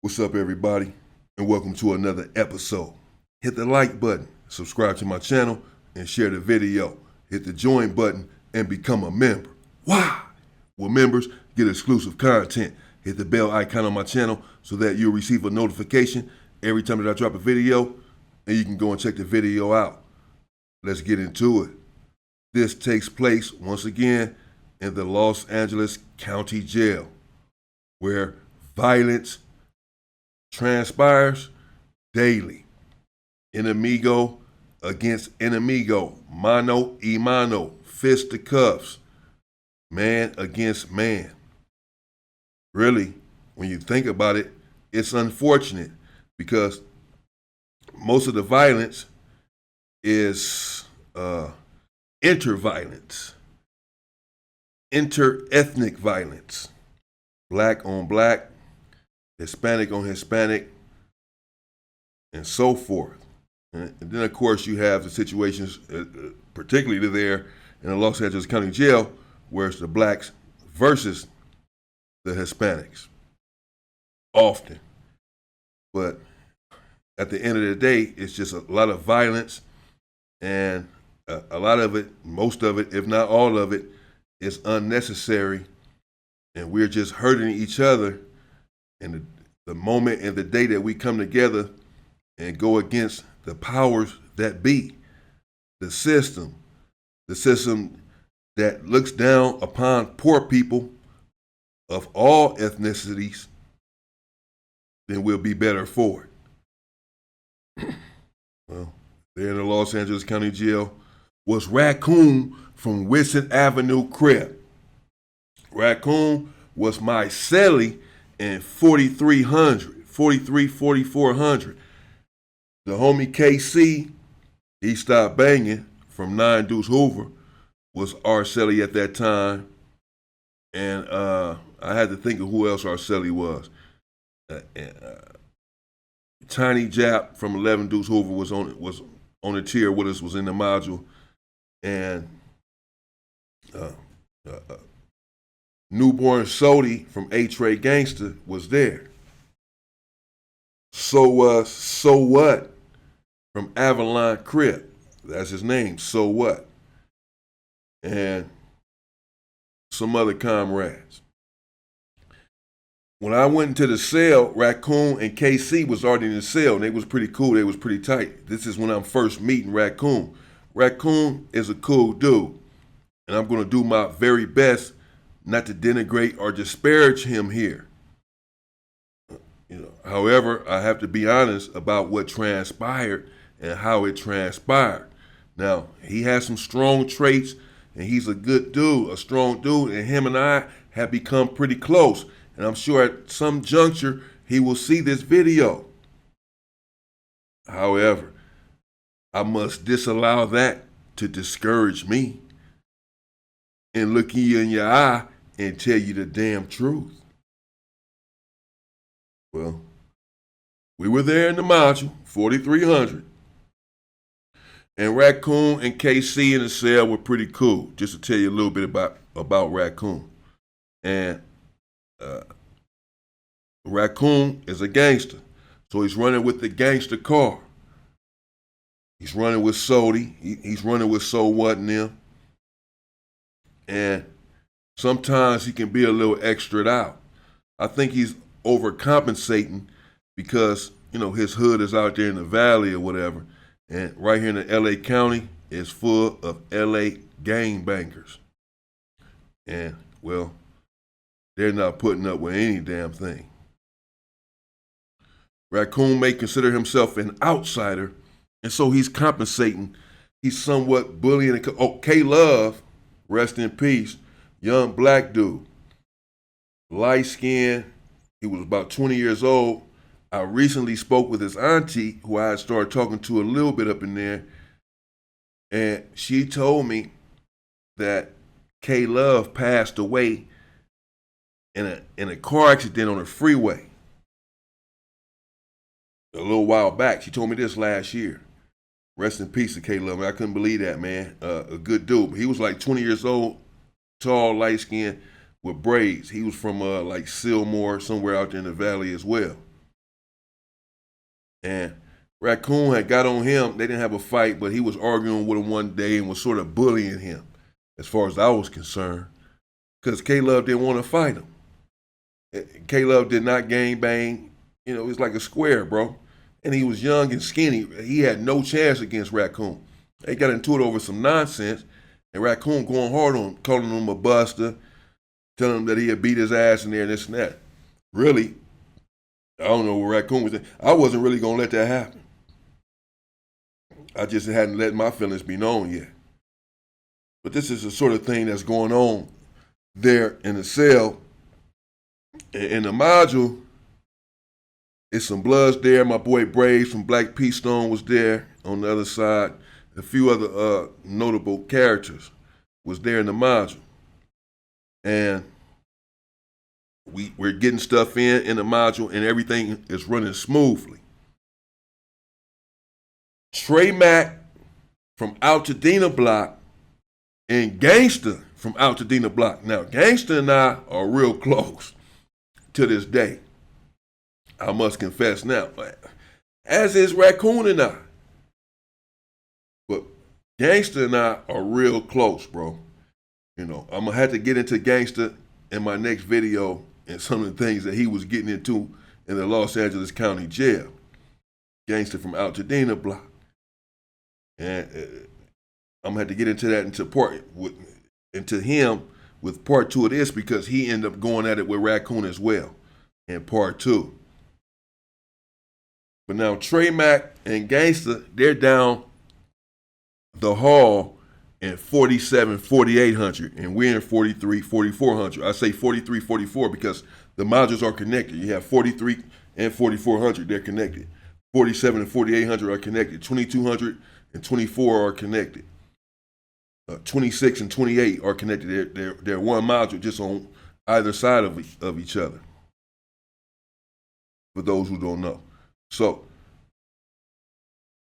What's up, everybody, and welcome to another episode. Hit the like button, subscribe to my channel, and share the video. Hit the join button and become a member. Why? Well, members get exclusive content. Hit the bell icon on my channel so that you'll receive a notification every time that I drop a video, and you can go and check the video out. Let's get into it. This takes place, once again, in the Los Angeles County Jail, where violence transpires daily. Enemigo against enemigo, mano y mano, fist to cuffs, man against man. Really, when you think about it, it's unfortunate because most of the violence is inter-violence, inter-ethnic violence, black on black, Hispanic on Hispanic, and so forth. And then, of course, you have the situations, particularly there in the Los Angeles County Jail, where it's the blacks versus the Hispanics, often. But at the end of the day, it's just a lot of violence, and a lot of it, most of it, if not all of it, is unnecessary, and we're just hurting each other. And the moment and the day that we come together and go against the powers that be, the system that looks down upon poor people of all ethnicities, then we'll be better for it. Well, there in the Los Angeles County Jail was Raccoon from Wilson Avenue Crib. Raccoon was my cellie in 4400. The homie KC, he stopped banging from 9 Deuce Hoover, was our cellie at that time. And I had to think of who else our cellie was. Tiny Jap from 11 Deuce Hoover was on the tier with us, was in the module. And Newborn Sody from A-Tray Gangster was there. So What from Avalon Crip. That's his name, So What. And some other comrades. When I went into the cell, Raccoon and KC was already in the cell, and they was pretty cool. They was pretty tight. This is when I'm first meeting Raccoon. Raccoon is a cool dude, and I'm going to do my very best not to denigrate or disparage him here. However, I have to be honest about what transpired and how it transpired. Now, he has some strong traits, and he's a good dude, a strong dude, and him and I have become pretty close. And I'm sure at some juncture he will see this video. However, I must disallow that to discourage me and look you in your eye and tell you the damn truth. Well, we were there in the module, 4300. And Raccoon and KC in the cell were pretty cool, just to tell you a little bit about Raccoon. And Raccoon is a gangster, so he's running with the gangster car. He's running with Sody, he's running with So What and them. And sometimes he can be a little extra'd out. I think he's overcompensating because, his hood is out there in the valley or whatever. And right here in the LA County is full of LA gangbangers. And, well, they're not putting up with any damn thing. Raccoon may consider himself an outsider, and so he's compensating. He's somewhat bullying. K-Love, rest in peace, young black dude, light skinned. He was about 20 years old. I recently spoke with his auntie, who I had started talking to a little bit up in there, and she told me that K-Love passed away in a car accident on a freeway a little while back. She told me this last year. Rest in peace to K-Love. I couldn't believe that, man. A good dude. But he was like 20 years old, tall, light skinned, with braids. He was from like Sylmore, somewhere out there in the valley as well. And Raccoon had got on him. They didn't have a fight, but he was arguing with him one day and was sort of bullying him, as far as I was concerned, because K-Love didn't want to fight him. K-Love did not gang bang. You know, he was like a square, bro. And he was young and skinny. He had no chance against Raccoon. They got into it over some nonsense, and Raccoon going hard on him, calling him a buster, telling him that he had beat his ass in there and this and that. Really, I don't know what Raccoon was saying. I wasn't really going to let that happen. I just hadn't let my feelings be known yet. But this is the sort of thing that's going on there in the cell. In the module, it's some Bloods there. My boy Braves from Black P Stone was there on the other side. A few other notable characters was there in the module. And we're getting stuff in the module, and everything is running smoothly. Trey Mack from Altadena block and Gangsta from Altadena block. Now, Gangsta and I are real close to this day. I must confess now. As is Raccoon and I. But Gangsta and I are real close, bro. You know, I'm going to have to get into Gangsta in my next video and some of the things that he was getting into in the Los Angeles County Jail. Gangsta from Altadena block. And I'm going to have to get into that into him with part 2 of this, because he ended up going at it with Raccoon as well in part 2. But now Trey Mack and Gangsta, they're down the hall in 47, 4800, and we're in 43, 4400. I say 43, 44 because the modules are connected. You have 43 and 4400, they're connected. 47 and 4800 are connected. 2200 and 24 are connected. 26 and 28 are connected. They're one module just on either side of each other, for those who don't know. So,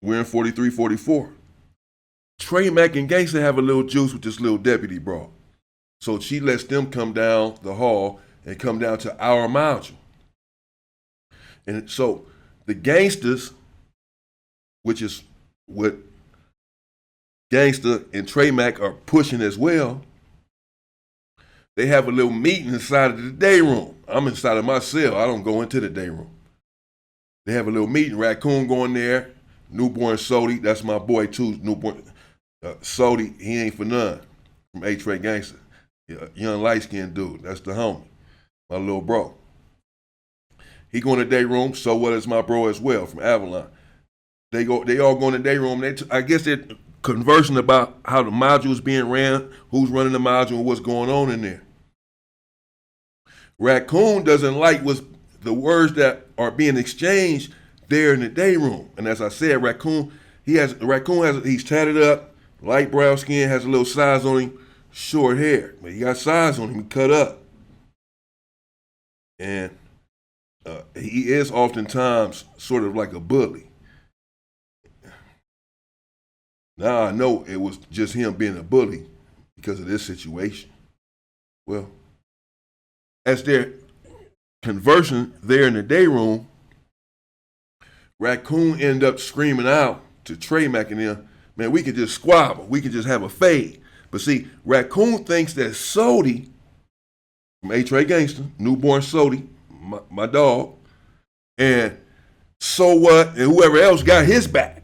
we're in 43, 44. Trey Mack and Gangsta have a little juice with this little deputy bro. So she lets them come down the hall and come down to our module. And so the gangsters, which is what Gangsta and Trey Mack are pushing as well, they have a little meeting inside of the day room. I'm inside of my cell. I don't go into the day room. They have a little meeting. Raccoon going there. Newborn Sody, that's my boy too. Newborn Sody, he ain't for none. From A-Trey Gangsta. Young light-skinned dude. That's the homie. My little bro. He go in the day room. So what is my bro as well from Avalon. They all go in the day room. I guess they're conversing about how the module is being ran, who's running the module, and what's going on in there. Raccoon doesn't like the words that are being exchanged there in the day room. And as I said, he's tatted up, light brown skin, has a little size on him, short hair. But he got size on him, he cut up. And he is oftentimes sort of like a bully. Now I know it was just him being a bully because of this situation. Well, as they're conversing there in the day room, Raccoon ended up screaming out to Trey Mack and them, man, we could just squabble. We could just have a fade. But see, Raccoon thinks that Sody, from A-Trey Gangsta, newborn Sody, my dog, and So What, and whoever else got his back.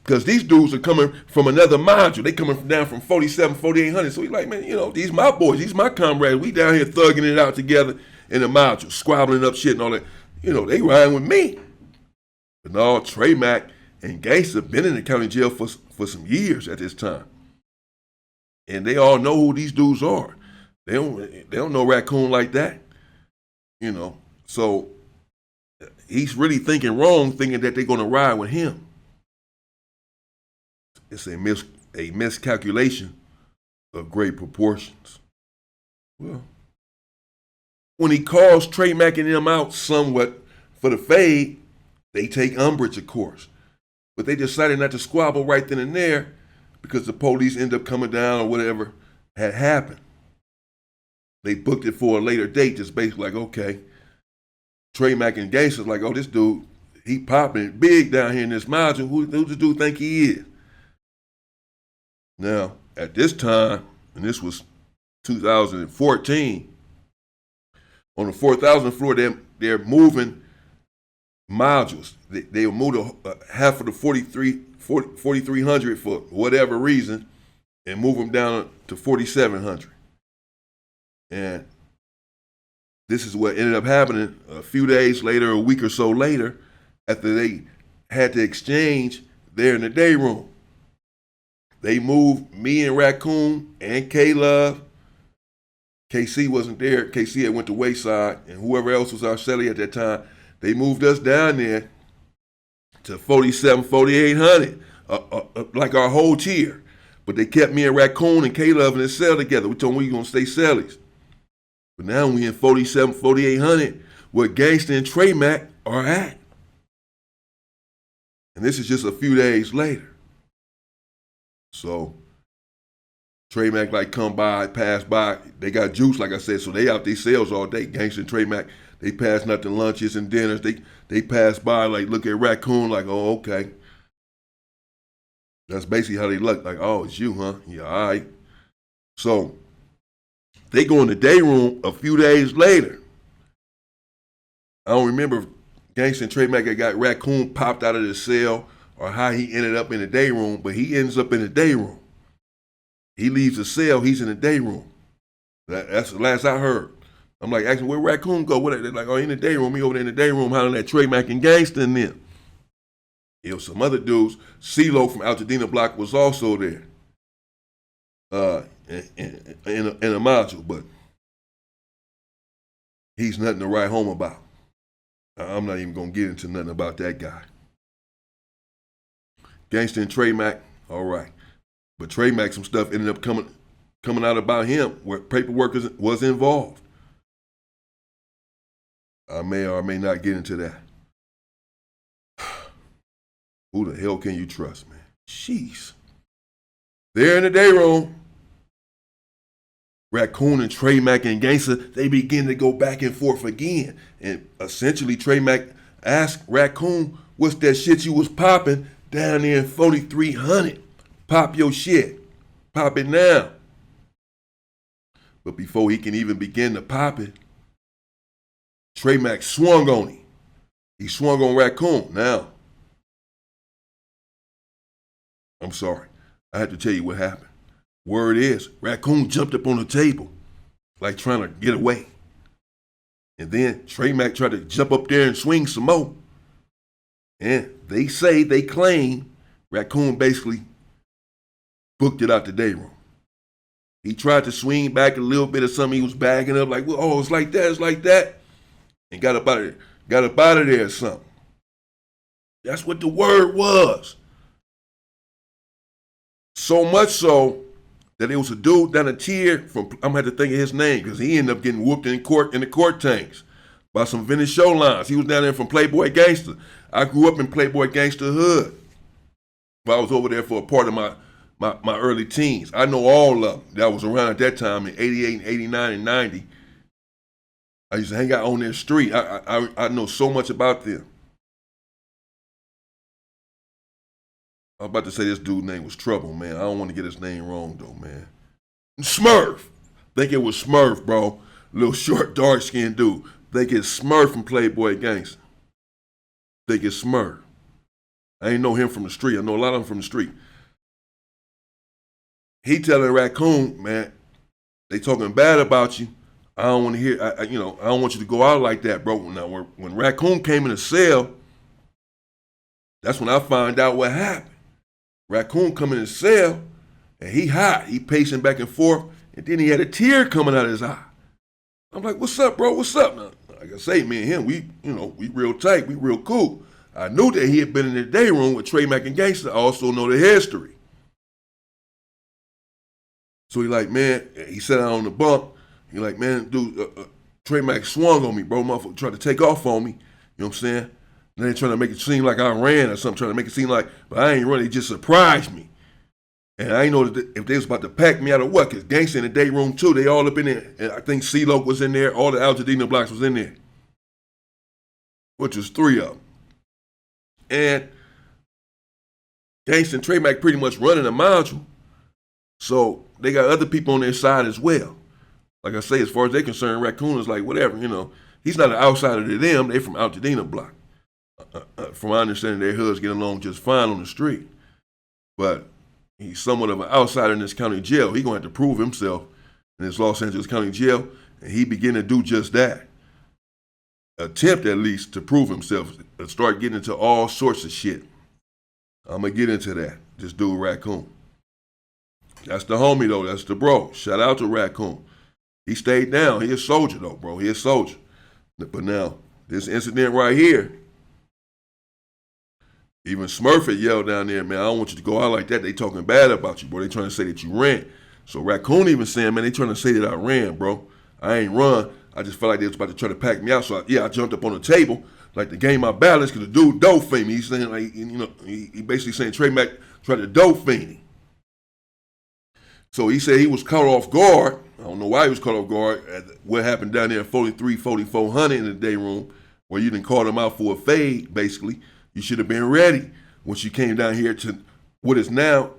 Because these dudes are coming from another module. They coming down from 47, 4800. So he's like, man, these my boys, these my comrades. We down here thugging it out together in the module, squabbling up shit and all that. They riding with me. But no, Trey Mack and Gangsta been in the county jail for some years at this time. And they all know who these dudes are. They don't know Raccoon like that. So he's really thinking wrong, thinking that they're gonna ride with him. It's a miscalculation of great proportions. Well, when he calls Trey Mack and them out somewhat for the fade, they take umbrage, of course. But they decided not to squabble right then and there because the police end up coming down or whatever had happened. They booked it for a later date, just basically like, okay. Trey Mack and Gangsta's like, oh, this dude, he popping big down here in this module. Who the dude think he is? Now, at this time, and this was 2014, on the 4,000 floor, they're moving modules. They moved half of the 4,300 for whatever reason and move them down to 4,700. And this is what ended up happening a few days later, a week or so later, after they had to exchange there in the day room. They moved me and Raccoon and K-Love. KC wasn't there. KC had went to Wayside, and whoever else was our celly at that time, they moved us down there to 4,800, like our whole tier. But they kept me and Raccoon and K-Love in the cell together. We told them we were going to stay cellies. But now we in 4,800, where Gangsta and Trey Mac are at. And this is just a few days later. So Trey Mac like come by, pass by. They got juice, like I said, so they out their sales all day. Gangsta and Trey Mac, they pass nothing lunches and dinners. They pass by, like look at Raccoon, like, oh, okay. That's basically how they look, like, oh, it's you, huh? Yeah, all right. So they go in the day room a few days later. I don't remember if Gangsta and Trey Mac got Raccoon popped out of the cell or how he ended up in the day room, but he ends up in the day room. He leaves the cell, he's in the day room. That's the last I heard. I'm like, asking, where Raccoon go? They're like, oh, he in the day room. He over there in the day room hollering at Trey Mac and Gangsta and them. You know, some other dudes, CeeLo from Altadena block was also there in a module, but he's nothing to write home about. I'm not even going to get into nothing about that guy. Gangsta and Trey Mac, all right. But Trey Mac, some stuff ended up coming out about him where paperwork was involved. I may or may not get into that. Who the hell can you trust, man? Jeez. They're in the day room. Raccoon and Trey Mac and Gangsta, they begin to go back and forth again. And essentially, Trey Mac asked Raccoon, what's that shit you was popping down there in 4,300? Pop your shit. Pop it now. But before he can even begin to pop it, Trey Mac swung on him. He swung on Raccoon. Now, I'm sorry. I had to tell you what happened. Word is, Raccoon jumped up on the table, like trying to get away. And then Trey Mac tried to jump up there and swing some more. And they claim, Raccoon basically booked it out the day room. He tried to swing back a little bit of something he was bagging up, like, well, oh, it's like that, and got up out of there or something. That's what the word was. So much so that it was a dude down a tier from, I'm gonna have to think of his name because he ended up getting whooped in the court tanks by some vintage show lines. He was down there from Playboy Gangsta. I grew up in Playboy Gangsta hood. But I was over there for a part of my early teens. I know all of them that was around at that time in 88 and 89 and 90. I used to hang out on their street. I know so much about them. I was about to say this dude's name was Trouble, man. I don't want to get his name wrong, though, man. Smurf. Think it was Smurf, bro. Little short, dark-skinned dude. Think it's Smurf from Playboy Gangsta. Think it's Smurf. I ain't know him from the street. I know a lot of them from the street. He telling Raccoon, man, they talking bad about you. I don't want to hear, I don't want you to go out like that, bro. Now, when Raccoon came in the cell, that's when I found out what happened. Raccoon come in the cell, and he hot. He pacing back and forth, and then he had a tear coming out of his eye. I'm like, what's up, bro? What's up? Now, like I say, me and him, we real tight. We real cool. I knew that he had been in the day room with Trey Mac and Gangsta. I also know the history. So he like, man, he sat down on the bunk. He like, man, dude, Trey Mac swung on me, bro. Motherfucker tried to take off on me. You know what I'm saying? And they trying to make it seem like I ran or something, trying to make it seem like, but I ain't running. They just surprised me. And I ain't know that if they was about to pack me out of what, because Gangsta in the day room too, they all up in there. And I think CeeLo was in there, all the Altadena blocks was in there, which was 3 of them. And Gangsta and Trey Mac pretty much running the module. So they got other people on their side as well. Like I say, as far as they're concerned, Raccoon is like, whatever, he's not an outsider to them. They're from Altadena block. From my understanding, their hoods get along just fine on the street. But he's somewhat of an outsider in this county jail. He's going to have to prove himself in this Los Angeles County jail, and he begin to do just that. Attempt, at least, to prove himself and start getting into all sorts of shit. I'm going to get into that. This dude, Raccoon. That's the homie, though. That's the bro. Shout out to Raccoon. He stayed down. He a soldier, though, bro. He a soldier. But now, this incident right here, even Smurf had yelled down there, man, I don't want you to go out like that. They talking bad about you, bro. They trying to say that you ran. So Raccoon even saying, man, they trying to say that I ran, bro. I ain't run. I just felt like they was about to try to pack me out. So, I jumped up on the table, like to gain my balance, because the dude dope fiend me. He's saying, like, he basically saying Trey Mac tried to dope fiend him. So he said he was caught off guard. I don't know why he was caught off guard at what happened down there at 43, 4400 in the day room, where you done called him out for a fade, basically. You should have been ready once you came down here to what is now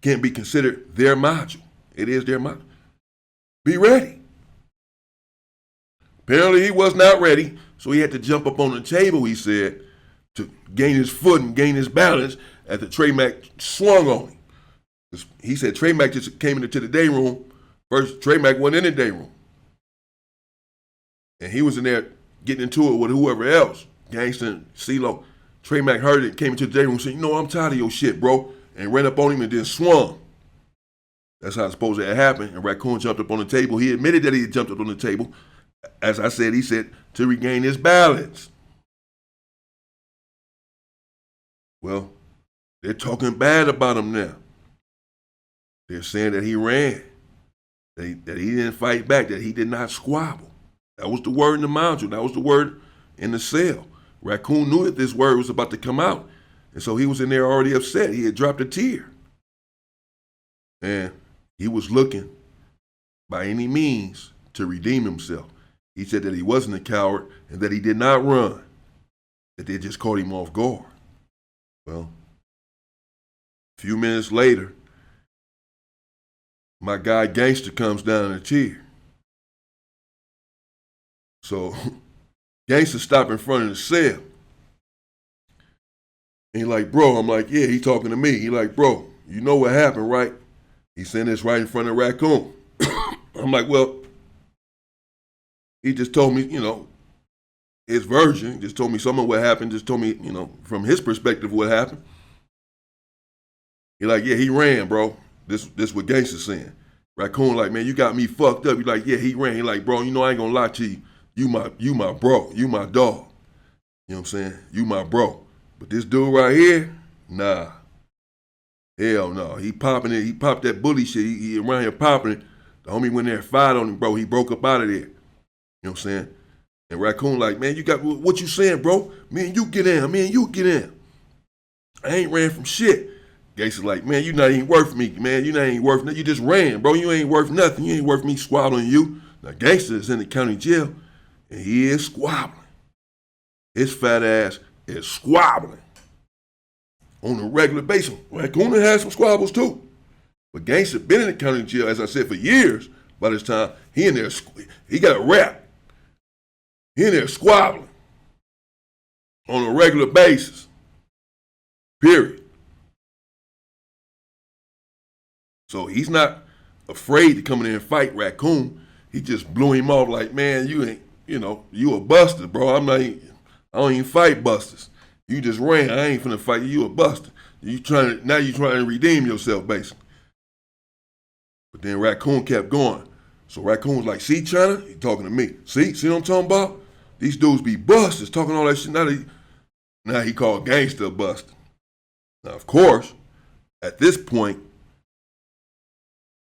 can't be considered their module. It is their module. Be ready. Apparently he was not ready, so he had to jump up on the table, he said, to gain his foot and gain his balance after Trey Mac swung on him. He said Trey Mac just came into the day room. First, Trey Mac went in the day room. And he was in there getting into it with whoever else. Gangsta and CeeLo. Trey Mac heard it, came into the day room and said, I'm tired of your shit, bro. And ran up on him and then swung. That's how it's supposed to have happened. And Raccoon jumped up on the table. He admitted that he had jumped up on the table. As I said, he said, to regain his balance. Well, they're talking bad about him now. They're saying that he ran, that he didn't fight back, that he did not squabble. That was the word in the module. That was the word in the cell. Raccoon knew that this word was about to come out, and so he was in there already upset. He had dropped a tear. And he was looking, by any means, to redeem himself. He said that he wasn't a coward and that he did not run, that they just caught him off guard. Well, a few minutes later, my guy Gangsta comes down in a chair. So Gangsta stopped in front of the cell. And he like, bro, I'm like, yeah, he talking to me. He like, bro, you know what happened, right? He's saying this right in front of Raccoon. I'm like, well, he just told me, his version. He just told me some of what happened. Just told me, from his perspective what happened. He like, yeah, he ran, bro. This what Gangsta's saying. Raccoon like, man, you got me fucked up. He like, yeah, he ran. He like, bro, I ain't gonna lie to you. You my bro. You my dog. You know what I'm saying? You my bro. But this dude right here, nah. Hell no. He popping it. He popped that bully shit. He around here popping it. The homie went there and fired on him, bro. He broke up out of there. You know what I'm saying? And Raccoon like, man, you got what you saying, bro? Me and you get in. Me and you get in. I ain't ran from shit. Gangsta's like, man, you not even worth me, man. You not even worth nothing. You just ran, bro. You ain't worth nothing. You ain't worth me squabbling you. Now, Gangsta is in the county jail, and he is squabbling. His fat ass is squabbling on a regular basis. Raccoon has some squabbles, too. But Gangsta been in the county jail, as I said, for years. By this time, he in there, he got a rap. He in there squabbling on a regular basis. Period. So he's not afraid to come in there and fight Raccoon. He just blew him off like, man, you ain't, you a buster, bro. I don't even fight busters. You just ran. I ain't finna fight you. You a buster. Now you trying to redeem yourself, basically. But then Raccoon kept going. So Raccoon was like, see, China? He talking to me. See what I'm talking about? These dudes be busters, talking all that shit. Now he called Gangsta a buster. Now, of course, at this point,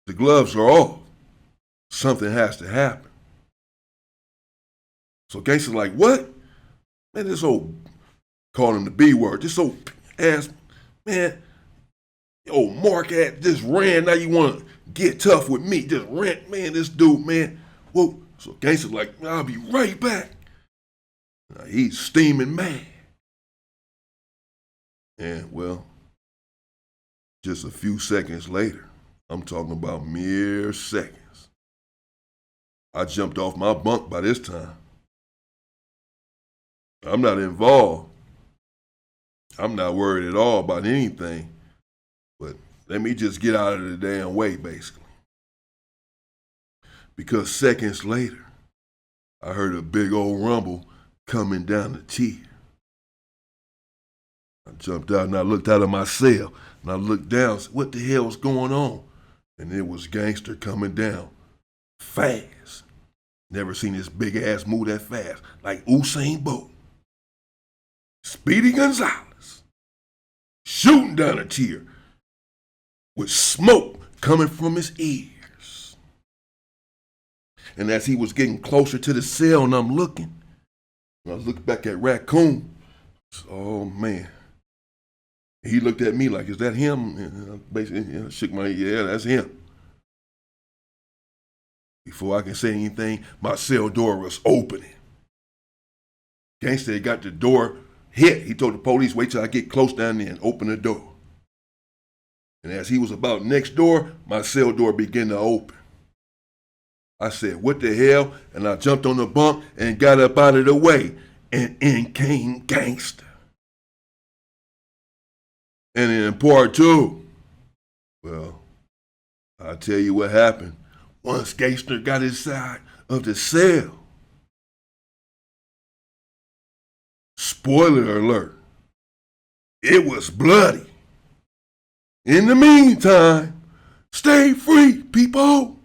the gloves are off. Something has to happen. So Gangsta's like, what? Man, this old, call him the B word, this old ass, man, old Mark ass just ran. Now you want to get tough with me. Just ran, man, this dude, man. Whoa. So Gangsta's like, I'll be right back. Now, he's steaming mad. And, well, just a few seconds later, I'm talking about mere seconds, I jumped off my bunk by this time. I'm not involved. I'm not worried at all about anything. But let me just get out of the damn way, basically. Because seconds later, I heard a big old rumble coming down the tier. I jumped out and I looked out of my cell and I looked down and said, what the hell's going on? And it was Gangster coming down fast. Never seen this big ass move that fast, like Usain Bolt. Speedy Gonzalez, shooting down a tier with smoke coming from his ears. And as he was getting closer to the cell and I'm looking, and I looked back at Raccoon, oh man. He looked at me like, is that him? And I basically shook my head, yeah, that's him. Before I can say anything, my cell door was opening. Gangster had got the door hit. He told the police, wait till I get close down there and open the door. And as he was about next door, my cell door began to open. I said, what the hell? And I jumped on the bunk and got up out of the way. And in came Gangster. And in part two, well, I'll tell you what happened. Once Gangster got inside of the cell, spoiler alert, it was bloody. In the meantime, stay free, people.